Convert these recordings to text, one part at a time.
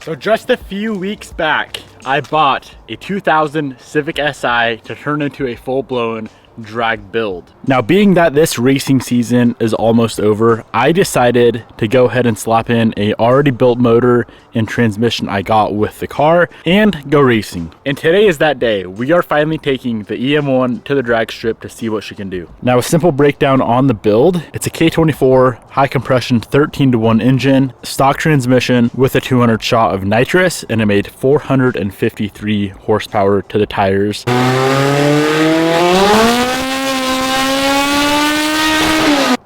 So just a few weeks back, I bought a 2000 Civic Si to turn into a full-blown drag build. Now, being that this racing season is almost over, I decided to go ahead and slap in a already built motor and transmission I got with the car and go racing. And today is that day. We are finally taking the EM1 to the drag strip to see what she can do. Now, a simple breakdown on the build. It's a K24 high compression 13-to-1 engine, stock transmission with a 200 shot of nitrous, and it made 453 horsepower to the tires.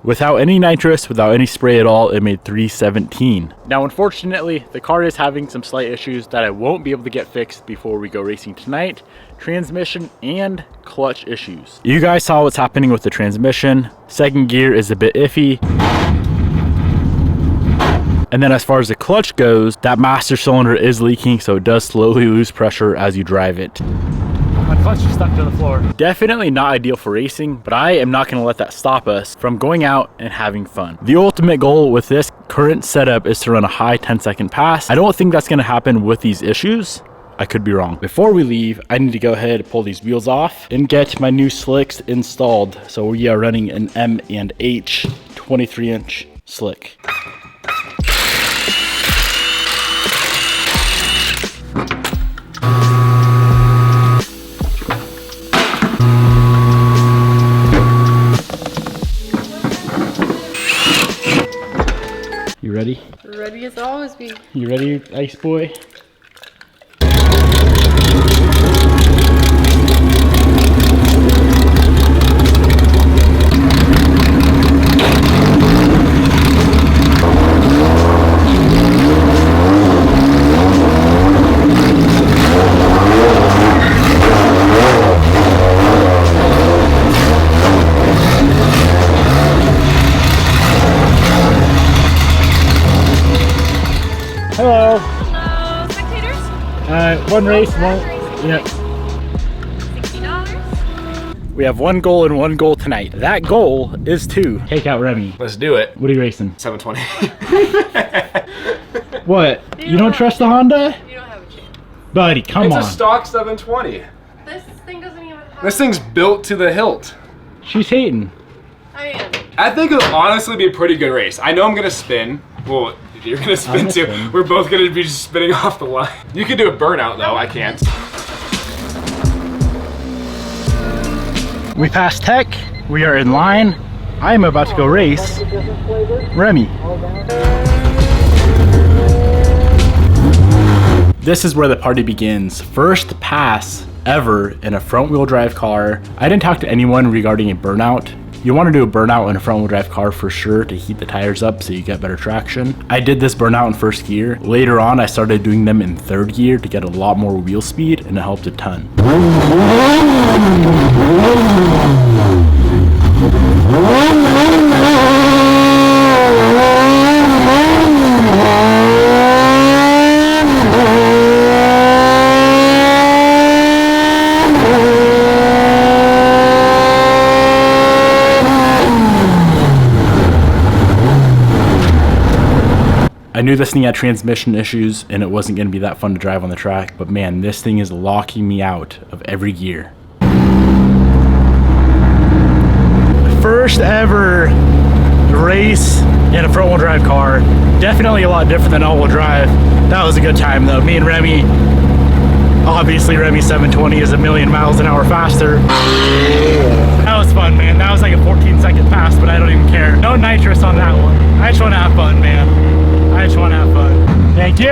Without any nitrous, without any spray at all, it made 317. Now, unfortunately, the car is having some slight issues that I won't be able to get fixed before we go racing tonight. Transmission and clutch issues. You guys saw what's happening with the transmission. Second gear is a bit iffy. And then as far as the clutch goes, that master cylinder is leaking, so it does slowly lose pressure as you drive it. My clutch is stuck to the floor. Definitely not ideal for racing, but I am not going to let that stop us from going out and having fun. The ultimate goal with this current setup is to run a high 10-second pass. I don't think that's going to happen with these issues. I could be wrong. Before we leave, I need to go ahead and pull these wheels off and get my new slicks installed. So we are running an M&H 23-inch slick. You ready? Ready as always be. You ready, Ice Boy? Hello. Hello, spectators. One race, one. Yeah. $60. We have one goal and one goal tonight. That goal is to take out Remy. Let's do it. What are you racing? 720. What? You don't trust the Honda? You don't have a chance. Buddy, come on. It's a stock 720. This thing doesn't even have. This thing's built to the hilt. She's hating. I am. I think it'll honestly be a pretty good race. I know I'm gonna spin. Well, you're gonna spin gonna too. spin. We're both gonna be just spinning off the line. You could do a burnout though. I can't. We passed Tech. We are in line. I am about to go race Remy. This is where the party begins. First pass ever in a front wheel drive car. I didn't talk to anyone regarding a burnout. You want to do a burnout in a front wheel drive car for sure to heat the tires up so you get better traction. I did this burnout in first gear. Later on, I started doing them in third gear to get a lot more wheel speed, and it helped a ton. I knew this thing had transmission issues and it wasn't going to be that fun to drive on the track, but man, this thing is locking me out of every gear. First ever race in a front wheel drive car. Definitely a lot different than all wheel drive. That was a good time though. Me and Remy, obviously Remy 720 is a million miles an hour faster. That was fun, man. That was like a 14-second pass, but I don't even care. No nitrous on that one. I just want to have fun, man. I just want to have fun. Thank you.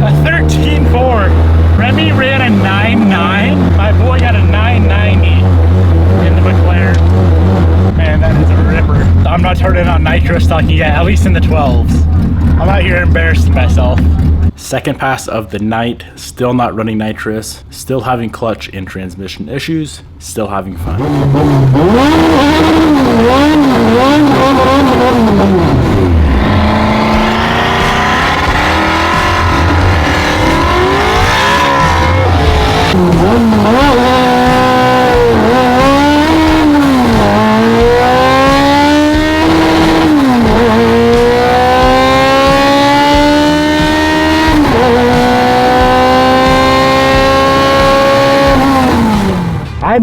A 13.4. Remy ran a 9.9. My boy got a 9.90 in the McLaren. Man, that is a ripper. I'm not turning on nitrous till I can get at least in the 12s. I'm out here embarrassing myself. Second pass of the night, still not running nitrous, still having clutch and transmission issues, still having fun.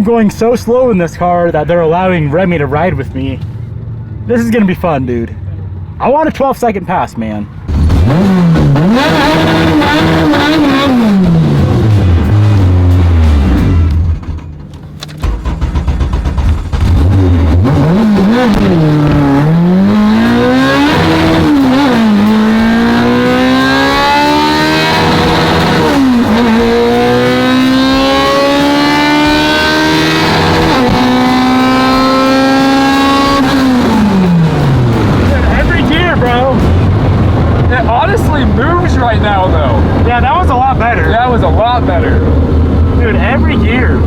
I'm going so slow in this car that they're allowing Remy to ride with me. This is gonna be fun, dude. I want a 12-second pass, man. Right now though. Yeah, that was a lot better. That was a lot better. Dude, every gear.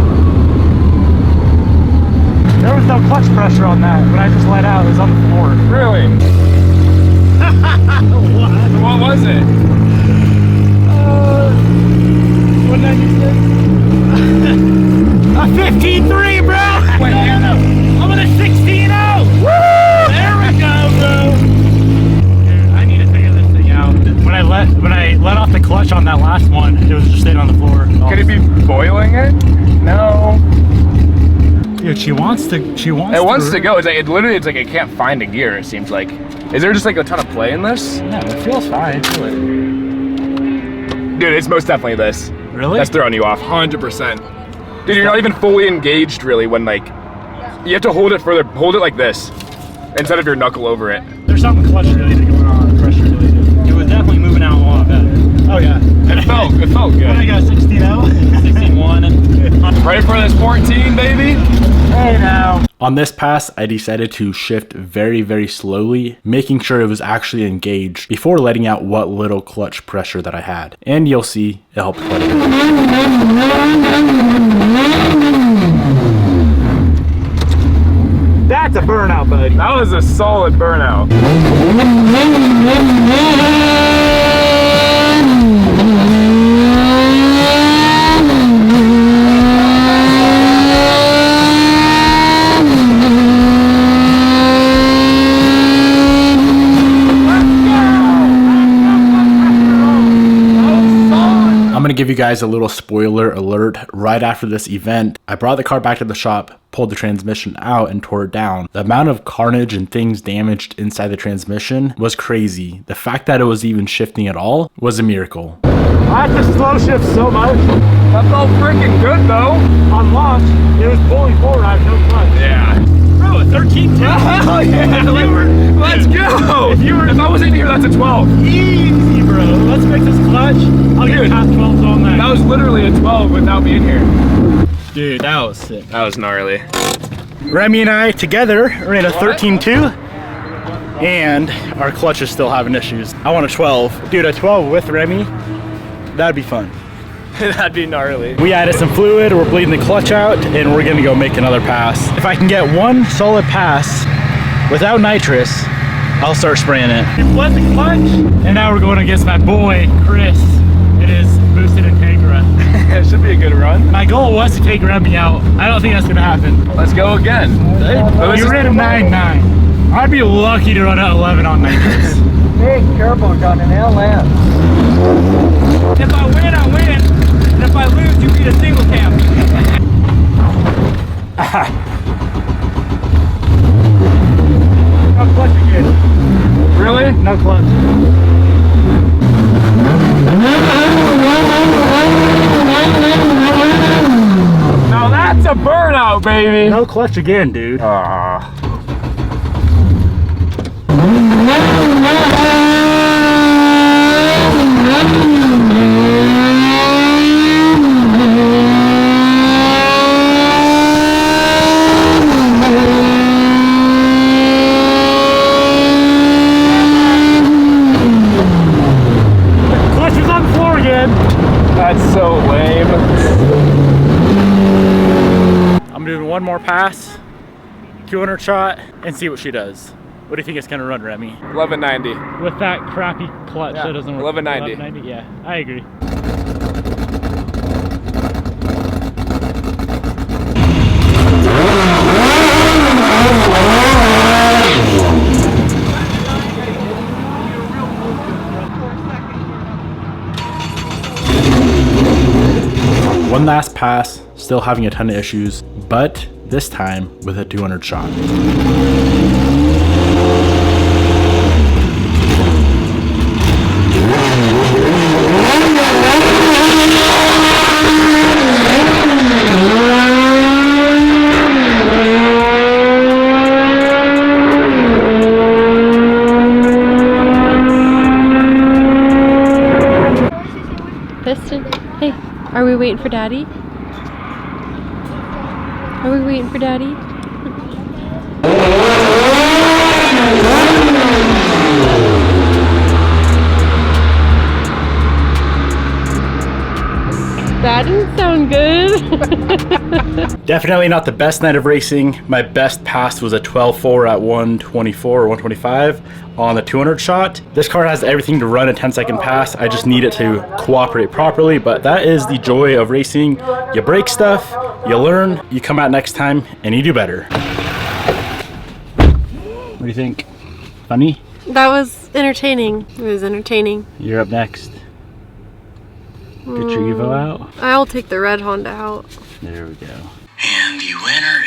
There was no clutch pressure on that when I just let out. It was on the floor. Really? What was it? 196. A 15.3, bro! Wait, no. I'm at a 16.0! Woo! There we go, bro! Dude, I need to figure this thing out. When I let off the clutch on that last one, it was just sitting on the floor. Could it be boiling it? No. Dude, she wants to go. It's like it's like it can't find a gear, it seems like. Is there just like a ton of play in this? No, it feels fine. Dude, it's most definitely this. Really? That's throwing you off 100%. Dude, you're not even fully engaged really when like you have to hold it like this instead of your knuckle over it. There's something clutch related going on, pressure related. It was definitely moving out a lot better. Oh yeah. It felt good. What I got, 16.0? 16.1. Ready for this 14, baby? Hey now. On this pass, I decided to shift very, very slowly, making sure it was actually engaged before letting out what little clutch pressure that I had. And you'll see, it helped quite a bit. That's a burnout, buddy. That was a solid burnout. I'm gonna give you guys a little spoiler alert. Right after this event, I brought the car back to the shop, pulled the transmission out and tore it down. The amount of carnage and things damaged inside the transmission was crazy. The fact that it was even shifting at all was a miracle. I had to slow shift so much. That felt freaking good though. On launch, it was pulling forward, I had no clutch. Yeah. Bro, a 13.2? Hell yeah! Let's go! If I was in here, that's a 12. Easy, bro. Let's make this clutch. I'll get top 12s all night. That was literally a 12 without me in here. Dude, that was sick. That was gnarly. Remy and I together are in a 13.2, and our clutch is still having issues. I want a 12. Dude, a 12 with Remy, that'd be fun. That'd be gnarly. We added some fluid, we're bleeding the clutch out, and we're gonna go make another pass. If I can get one solid pass without nitrous, I'll start spraying it. We bled the clutch, and now we're going against my boy, Chris. It is boosted Integra. It should be a good run. My goal was to take Remy out. I don't think that's gonna happen. Let's go again. You ran a 9.9. I'd be lucky to run at 11 on nitrous. Hey, careful, got an LS. If I win, I win. And if I lose, you beat a single cam. No clutch again. Really? No clutch. Now that's a burnout, baby. No clutch again, dude. Clutch is on the floor again. That's so lame. I'm doing one more pass, 200 shot, and see what she does. What do you think it's gonna run, Remy? 1190. With that crappy clutch, that doesn't work. 1190. Yeah, I agree. One last pass, still having a ton of issues, but this time with a 200 shot. Piston, hey, are we waiting for Daddy? Are we waiting for Daddy? That didn't sound good. Definitely not the best night of racing. My best pass was a 12.4 at 124 or 125 on the 200 shot. This car has everything to run a 10-second pass. I just need it to cooperate properly, but that is the joy of racing. You break stuff, you learn, you come out next time, and you do better. What do you think? Funny? That was entertaining. It was entertaining. You're up next. Get your Evo out. I'll take the red Honda out. There we go. And the winner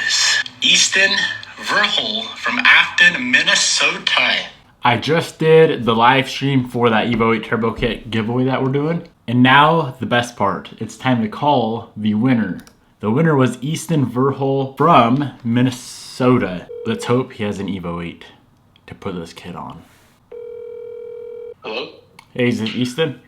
is Easton Verhul from Afton, Minnesota. I just did the live stream for that Evo 8 Turbo Kit giveaway that we're doing. And now the best part. It's time to call the winner. The winner was Easton Verhul from Minnesota. Let's hope he has an Evo 8 to put this kit on. Hello? Hey, is it Easton?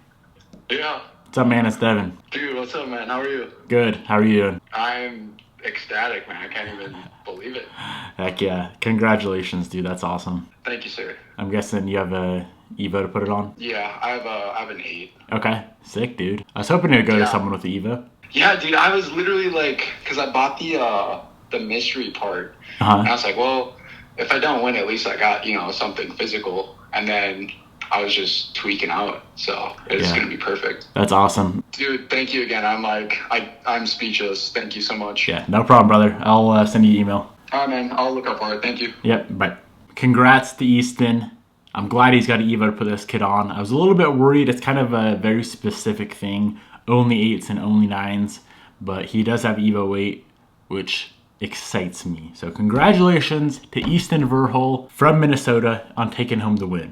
Yeah. What's up, man? It's Devin. Dude, what's up, man? How are you? Good. How are you doing? I'm ecstatic, man. I can't even believe it. Heck yeah. Congratulations, dude. That's awesome. Thank you, sir. I'm guessing you have a Evo to put it on? Yeah, I have an 8. Okay. Sick, dude. I was hoping to go to someone with the Evo. Yeah, dude, I was literally like, because I bought the mystery part. Uh-huh. And I was like, well, if I don't win, at least I got, something physical. And then I was just tweaking out. So it's going to be perfect. That's awesome. Dude, thank you again. I'm speechless. Thank you so much. Yeah, no problem, brother. I'll send you an email. All right, man. I'll look up for it. Thank you. Yep, bye. Congrats to Easton. I'm glad he's got an Evo to put this kit on. I was a little bit worried. It's kind of a very specific thing. Only 8s and only 9s. But he does have Evo 8, which excites me. So congratulations to Easton Verhul from Minnesota on taking home the win.